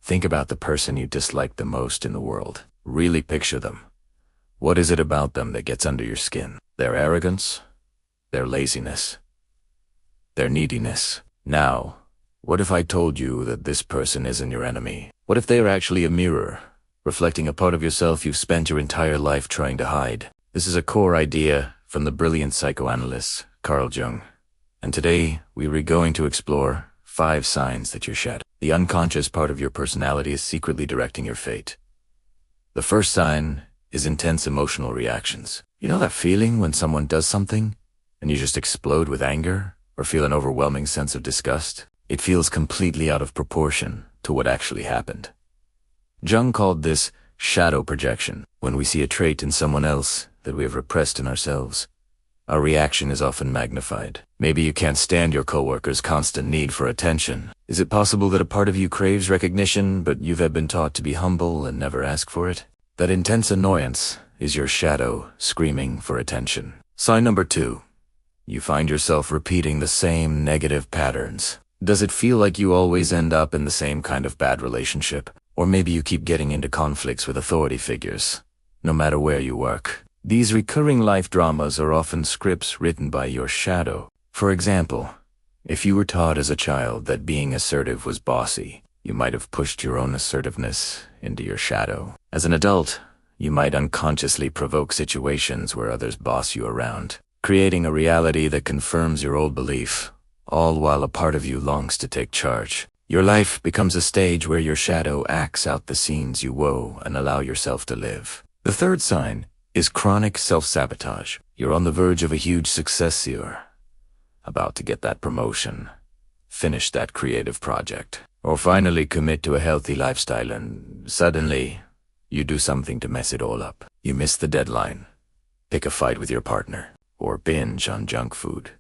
Think about the person you dislike the most in the world. Really picture them. What is it about them that gets under your skin? Their arrogance? Their laziness? Their neediness? Now, what if I told you that this person isn't your enemy? What if they are actually a mirror, reflecting a part of yourself you've spent your entire life trying to hide? This is a core idea from the brilliant psychoanalyst Carl Jung. And today, we're going to explore 5 signs that you're shadow. The unconscious part of your personality is secretly directing your fate. The first sign is intense emotional reactions. You know that feeling when someone does something and you just explode with anger or feel an overwhelming sense of disgust? It feels completely out of proportion to what actually happened. Jung called this shadow projection. When we see a trait in someone else that we have repressed in ourselves, our reaction is often magnified. Maybe you can't stand your coworker's constant need for attention. Is it possible that a part of you craves recognition, but you've been taught to be humble and never ask for it? That intense annoyance is your shadow screaming for attention. Sign number 2. You find yourself repeating the same negative patterns. Does it feel like you always end up in the same kind of bad relationship? Or maybe you keep getting into conflicts with authority figures, no matter where you work. These recurring life dramas are often scripts written by your shadow. For example, if you were taught as a child that being assertive was bossy, you might have pushed your own assertiveness into your shadow. As an adult, you might unconsciously provoke situations where others boss you around, creating a reality that confirms your old belief, all while a part of you longs to take charge. Your life becomes a stage where your shadow acts out the scenes you woe and allow yourself to live. The third sign is chronic self-sabotage. You're on the verge of a huge success you're about to get that promotion, finish that creative project, or finally commit to a healthy lifestyle, and suddenly you do something to mess it all up. You miss the deadline, pick a fight with your partner, or binge on junk food.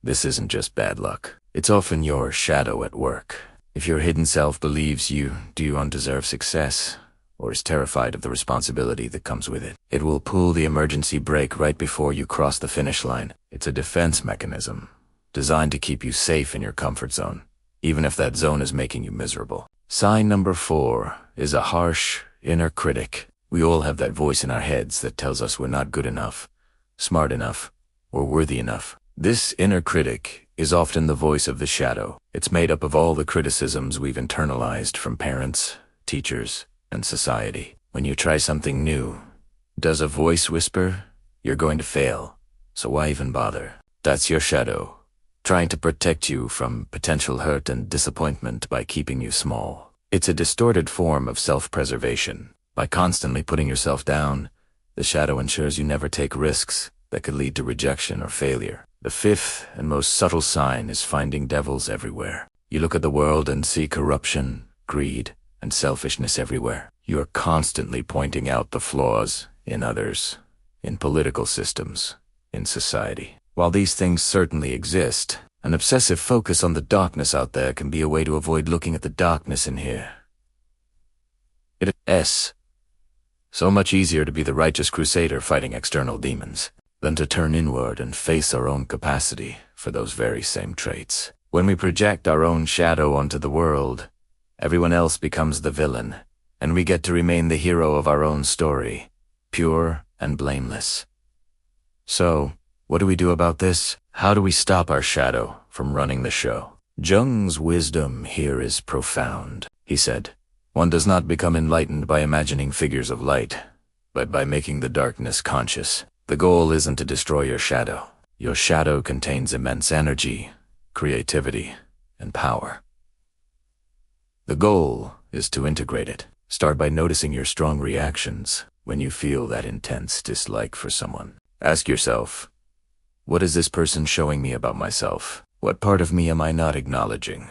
This isn't just bad luck. It's often your shadow at work. If your hidden self believes you undeserve success, or is terrified of the responsibility that comes with it, it will pull the emergency brake right before you cross the finish line. It's a defense mechanism designed to keep you safe in your comfort zone, even if that zone is making you miserable. Sign number 4 is a harsh inner critic. We all have that voice in our heads that tells us we're not good enough, smart enough, or worthy enough. This inner critic is often the voice of the shadow. It's made up of all the criticisms we've internalized from parents, teachers, and society. When you try something new, does a voice whisper, "You're going to fail, so why even bother?" That's your shadow, trying to protect you from potential hurt and disappointment by keeping you small. It's a distorted form of self-preservation. By constantly putting yourself down, the shadow ensures you never take risks that could lead to rejection or failure. The 5th and most subtle sign is finding devils everywhere. You look at the world and see corruption, greed, and selfishness everywhere. You are constantly pointing out the flaws in others, in political systems, in society. While these things certainly exist, an obsessive focus on the darkness out there can be a way to avoid looking at the darkness in here. It is so much easier to be the righteous crusader fighting external demons than to turn inward and face our own capacity for those very same traits. When we project our own shadow onto the world, everyone else becomes the villain, and we get to remain the hero of our own story, pure and blameless. So, what do we do about this? How do we stop our shadow from running the show? Jung's wisdom here is profound. He said, "One does not become enlightened by imagining figures of light, but by making the darkness conscious." The goal isn't to destroy your shadow. Your shadow contains immense energy, creativity, and power. The goal is to integrate it. Start by noticing your strong reactions when you feel that intense dislike for someone. Ask yourself, what is this person showing me about myself? What part of me am I not acknowledging?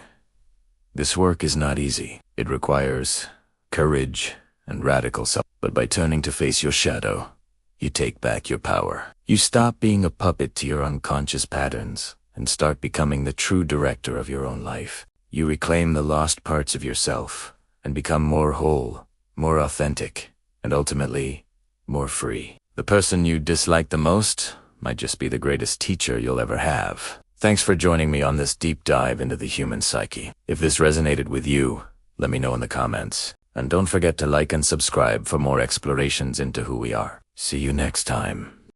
This work is not easy. It requires courage and radical self. But by turning to face your shadow, you take back your power. You stop being a puppet to your unconscious patterns and start becoming the true director of your own life. You reclaim the lost parts of yourself and become more whole, more authentic, and ultimately, more free. The person you dislike the most might just be the greatest teacher you'll ever have. Thanks for joining me on this deep dive into the human psyche. If this resonated with you, Let me know in the comments. And don't forget to like and subscribe for more explorations into who we are. See you next time.